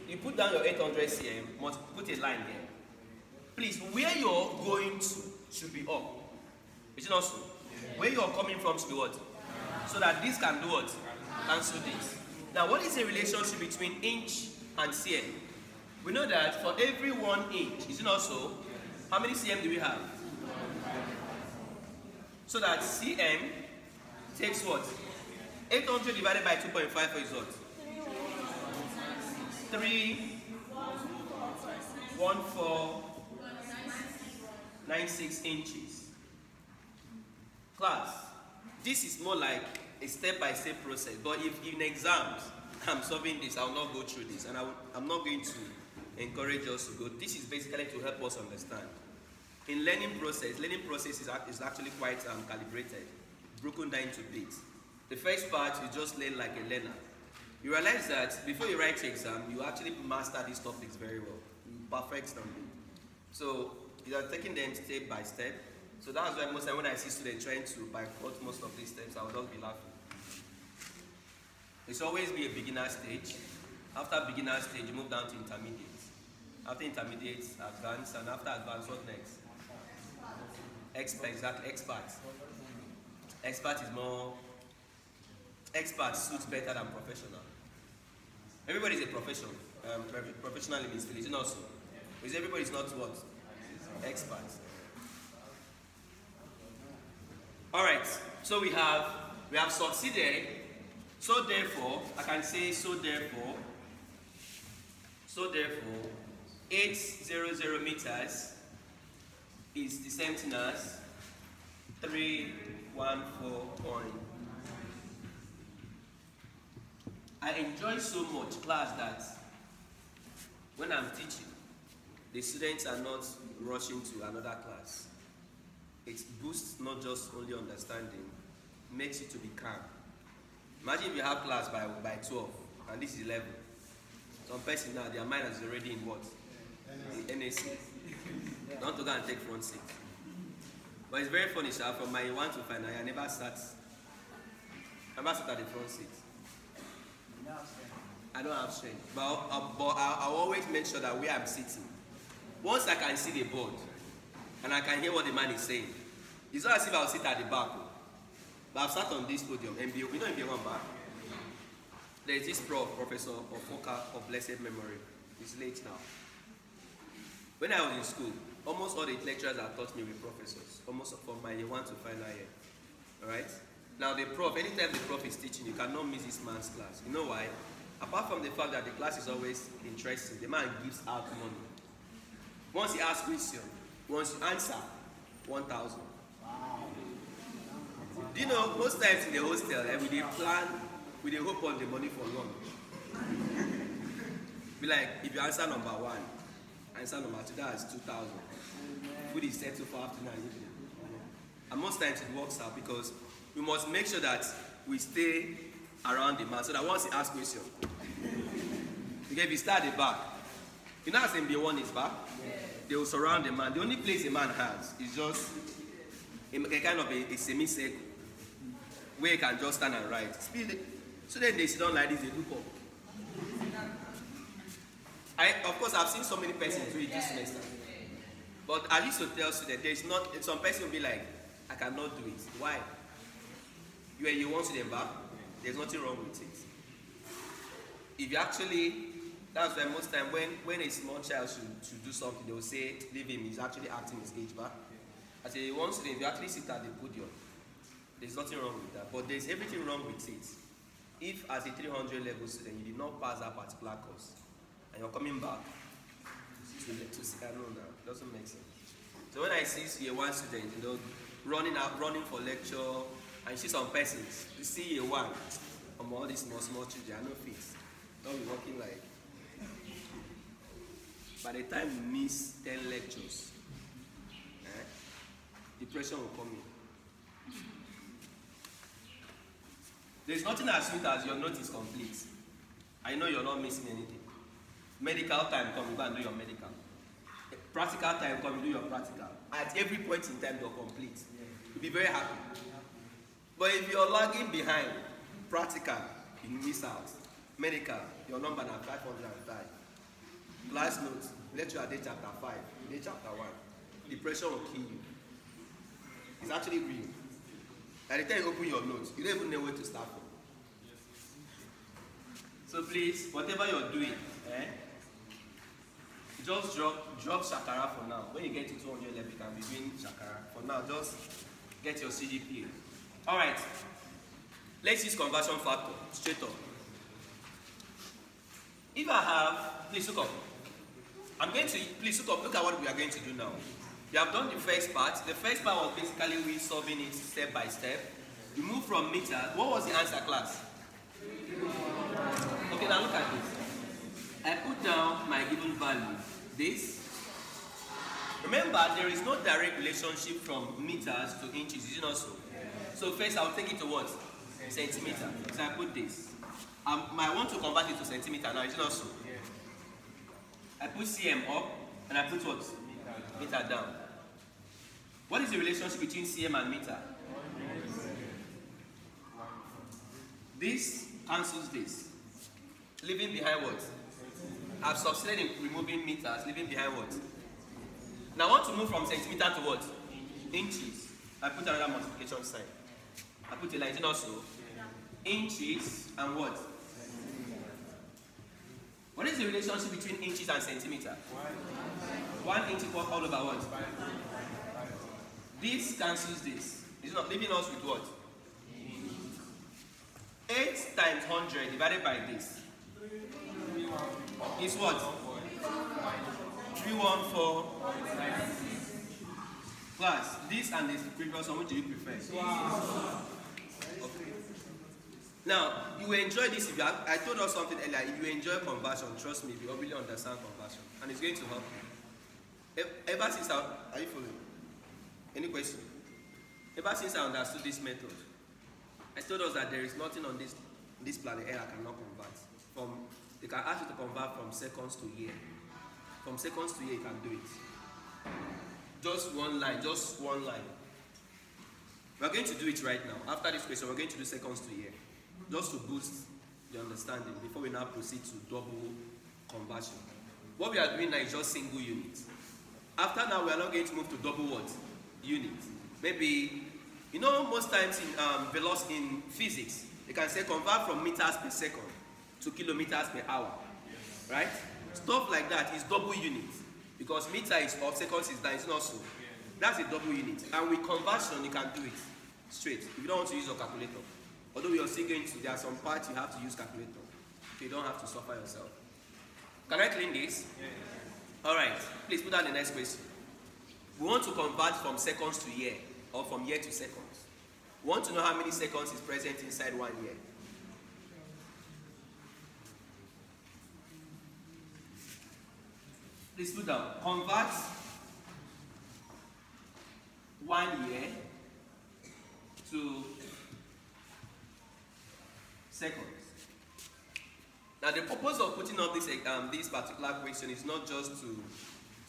you put down your 800 cm, must put a line here. Please, where you're going to should be up. Is it not so? Yeah. Where you're coming from should be what? So that this can do what? Cancel this. Now, what is the relationship between inch and cm? We know that for every 1 inch, is it not so? How many cm do we have? So that cm takes what? 800 divided by 2.5 is what? 3.1496 inches. Class, this is more like a step-by-step process, but if in exams I'm solving this, I will not go through this, and I'm not going to encourage us to go. This is basically to help us understand. In learning process is actually quite calibrated, broken down into bits. The first part, you just learn like a learner. You realize that before you write your exam, you actually master these topics very well. You perfect them. So you are taking them step by step. So that's why most time when I see students trying to bypass most of these steps, I will just be laughing. It's always be a beginner stage. After beginner stage, you move down to intermediate. After intermediate, advanced, and after advanced, what next? Expert, exactly, expert. Expert is more, expert suits better than professional. Everybody is a professional. Professional in this field, is it not so? Because everybody is not what? Expert. Alright, so we have succeeded. So therefore, I can say so therefore, 800 meters is the same thing as 314. I enjoy so much class that when I'm teaching, the students are not rushing to another class. It boosts not just only understanding, makes you to be calm. Imagine if you have class by 12 and this is 11. Some person now, their mind is already in what? The NAC. Not to go and take front seat. But it's very funny, sir. From my 1 to 5, I never sat at the front seat. I don't have strength. But I'll always make sure that where I'm sitting, once I can see the board and I can hear what the man is saying, it's not as if I'll sit at the back. But I've sat on this podium, MBO, you know MBO back? There's this Professor Ofoka of blessed memory. He's late now. When I was in school, almost all the lecturers that taught me were professors, almost from my year 1 to final year. Alright? Now the prof, anytime the prof is teaching, you cannot miss this man's class. You know why? Apart from the fact that the class is always interesting, the man gives out money. Once he asks question, once you answer, 1,000. Wow. Do you know, most times in the hostel, we dey plan, we dey hope on the money for lunch. Be like, if you answer number 1, answer number 2, that's 2,000. Food is settled for afternoon and evening. And most times it works out because we must make sure that we stay around the man so that once he asks question, because if you start at the back, you know as MB1 is back, they will surround the man. The only place a man has is just a kind of a semicircle where he can just stand and write. So then they sit down like this, they look up. Of course, I've seen so many persons do it this semester. But I used to tell students, there's not, some person will be like, I cannot do it. Why? You want to embark, there's nothing wrong with it. If you actually, that's why most time when a small child should do something, they will say, leave him, he's actually acting his age back. I say, one student, if you actually sit at the podium, there's nothing wrong with that. But there's everything wrong with it. If as a 300 level student, you did not pass that particular course, and you're coming back to see, I don't know, it doesn't make sense. So when I see year 1 student, you know, running for lecture, and you see some persons, you see year 1, all these small children, I know fit. Don't be working like. By the time you miss 10 lectures, depression will come in. There's nothing as sweet as your note is complete. I know you're not missing anything. Medical time come, you go and do your medical. Practical time come, you do your practical. At every point in time, you're complete. You'll be very happy. But if you're lagging behind, practical, you miss out. Medical, your number now 505. Class notes. Lecture day chapter 5, day chapter 1. Depression will kill you. It's actually real. By the time you open your notes, you don't even know where to start from. So please, whatever you're doing, just drop shakara for now. When you get to 200 level, you can be doing shakara. For now, just get your CGPA. Alright. Let's use conversion factor. Straight up. If I have, please look up. Please look up, look at what we are going to do now. We have done the first part. The first part was basically we solving it step by step. We move from meters. What was the answer, class? Okay, now look at this. I put down my given value. This. Remember, there is no direct relationship from meters to inches, is it not so? So first I'll take it to what? Centimeter. So I put this. I want to convert it to centimeter now, is it not so? I put cm up and I put what? Meter down. What is the relationship between cm and meter? This cancels this. Leaving behind what? I've succeeded in removing meters, leaving behind what? Now I want to move from centimeter to what? Inches. I put another multiplication sign. I put a line, is it not so? Inches and what? What is the relationship between inches and centimeter? 1 inch equals all over what? This cancels this. It's not leaving us with what? 8 times 100 divided by this is what? 314. Class, this and this previous one, which do you prefer? Okay. Now, you will enjoy this if you have, I told us something earlier, if you enjoy conversion, trust me, you will really understand conversion. And it's going to help you. Ever since are you following? Any question? Ever since I understood this method, I told us that there is nothing on this planet Earth I cannot convert. They can ask you to convert from seconds to year. From seconds to year, you can do it. Just one line, just one line. We're going to do it right now. After this question, we're going to do seconds to year. Just to boost the understanding before we now proceed to double conversion. What we are doing now is just single unit. After now, we are not going to move to double what? Unit. Maybe, you know, most times in velocity in physics, they can say convert from meters per second to kilometers per hour. Right? Stuff like that is double unit. Because meter is up, seconds is down, it's not so. That's a double unit. And with conversion, you can do it straight. If you don't want to use your calculator. Although we are still going to, there are some parts you have to use calculator. So you don't have to suffer yourself. Can I clean this? Alright, please put down the next question. We want to convert from seconds to year, or from year to seconds. We want to know how many seconds is present inside 1 year. Please put down. Convert 1 year to seconds. Now the purpose of putting up this particular question is not just to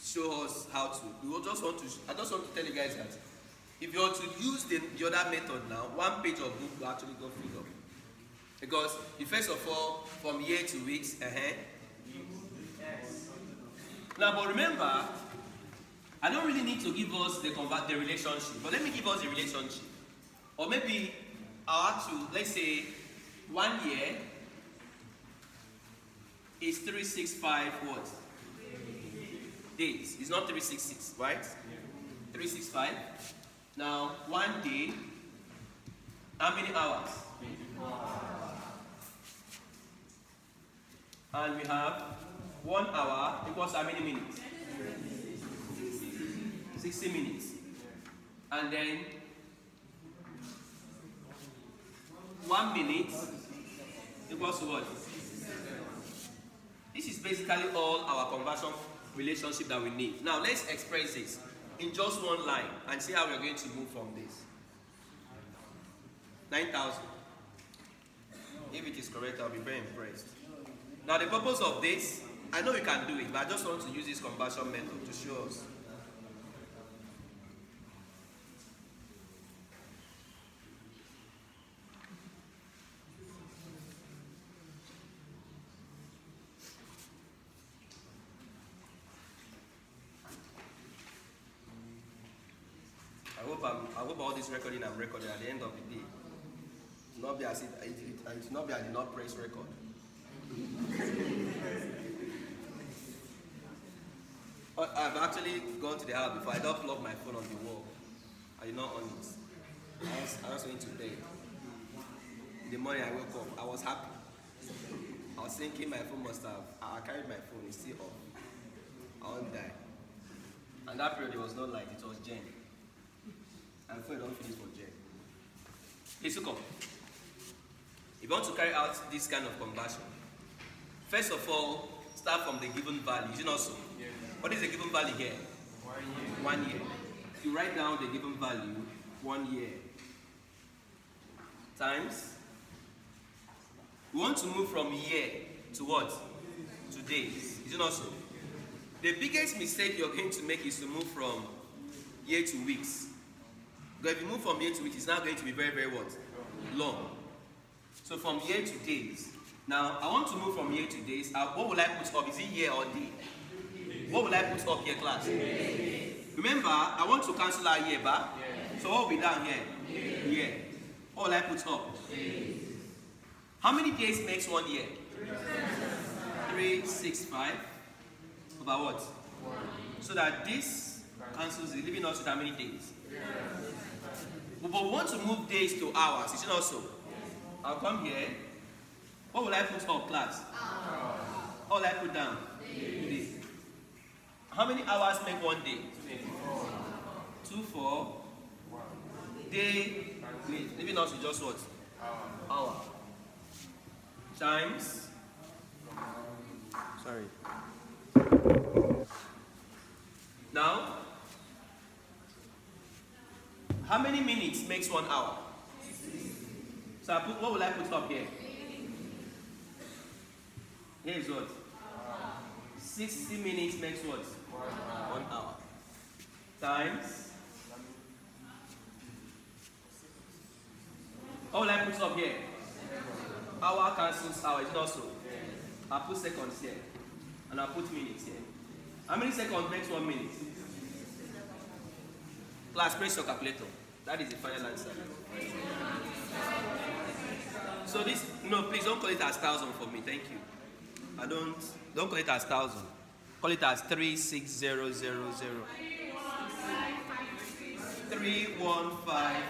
show us how to. I just want to tell you guys that if you were to use the other method now, 1 page of book will actually go filled up. Because first of all, from year to weeks, Now, but remember, I don't really need to give us the relationship, but let me give us the relationship. Or maybe I have to, let's say, 1 year is 365 what? Days. It's not 366, right? 365. Now, 1 day, how many hours? And we have 1 hour equals how many minutes? 60 minutes. And then 1 minute equals to what? This is basically all our conversion relationship that we need. Now let's express this in just one line and see how we're going to move from this. 9,000. If it is correct, I'll be very impressed. Now the purpose of this, I know you can do it, but I just want to use this conversion method to show us. I hope all this recording I'm recording at the end of the day. It will not be as if it will not be I did not press record. I've actually gone to the house before. I don't plug my phone on the wall. I did not on it. I was going to bed. In the morning I woke up. I was happy. I was thinking my phone must have. I carried my phone. It's still off. I won't die. And that period it was not light. It was Jen. I'm afraid I don't finish for Jen. Please look up. If you want to carry out this kind of conversion, first of all, start from the given value. Is it not so? Yeah. What is the given value here? 1 year. 1 year. You write down the given value, 1 year. Times. We want to move from year to what? To days. Is it not so? The biggest mistake you're going to make is to move from year to weeks. Because if you move from year to weeks, it's now going to be very, very what? Long. So from year to days. Now, I want to move from year to days. What will I put up? Is it year or day? What will I put up here, class? Remember, I want to cancel our year back. So what will be down here? Year. What will I put up? How many days makes 1 year? 365. Over what? So that this cancels it, leaving us with how many days? But we want to move days to hours. Is it not so? I'll come here. What will I put up, class? What will I put down? Day. How many hours make 1 day? 2, 4. Day. Leaving us with just what? Hour. Times. Sorry. Now, how many minutes makes 1 hour? So what will I put up here? Here is what? 60 minutes makes what? 1 hour. Times. What will I put up here? Hour cancels hour, is it also? I'll put seconds here. And I'll put minutes here. How many seconds makes 1 minute? Class, press your calculator. That is the final answer. So this, no, please don't call it as 1,000 for me. Thank you. Don't call it as 1,000. Call it as 36000. 315.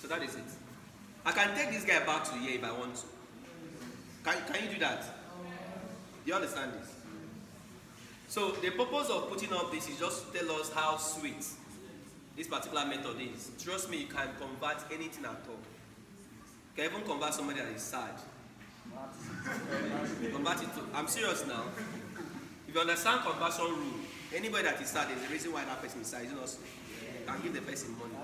So that is it. I can take this guy back to here if I want to. Can you do that? Do you understand this? So the purpose of putting up this is just to tell us how sweet this particular method is. Trust me, you can convert anything at all. You can even convert somebody that is sad. Convert it to, I'm serious now. If you understand conversion rule, anybody that is sad, there's a reason why that person is sad. You can give the person money.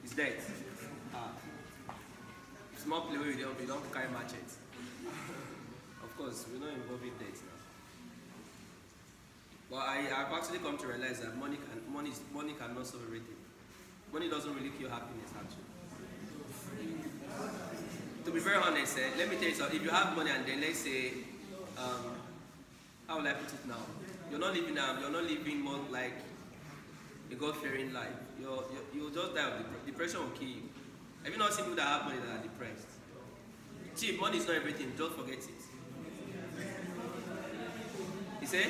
It's dead. Small play where we don't carry machetes. Of course, we're not involving debt now. But I've actually come to realize that money cannot solve everything. Money doesn't really kill happiness, actually. To be very honest, let me tell you something. If you have money and then let's say, how will I put it now? You're not living more like a God-fearing life. You'll just die of depression will kill you. Have you not seen people that have money that are depressed? See, money is not everything. Don't forget it. You see?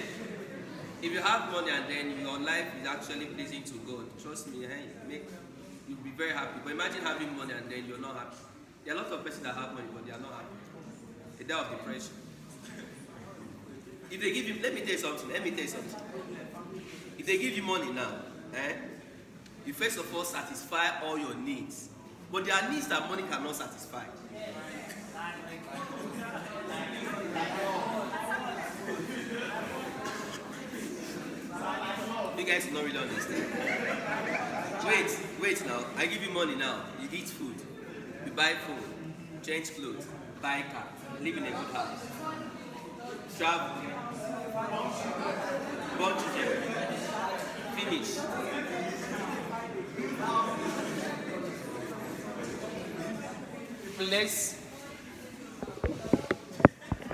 If you have money and then your life is actually pleasing to God, trust me, you'll be very happy. But imagine having money and then you're not happy. There are a lot of persons that have money, but they are not happy. They die of depression. If they give you, let me tell you something. If they give you money now, you first of all satisfy all your needs. But there are needs that money cannot satisfy. You guys do not really understand. Wait now. I give you money now. You eat food. You buy food. Change clothes. Buy car. Live in a good house. Travel. Born children. Finish. Place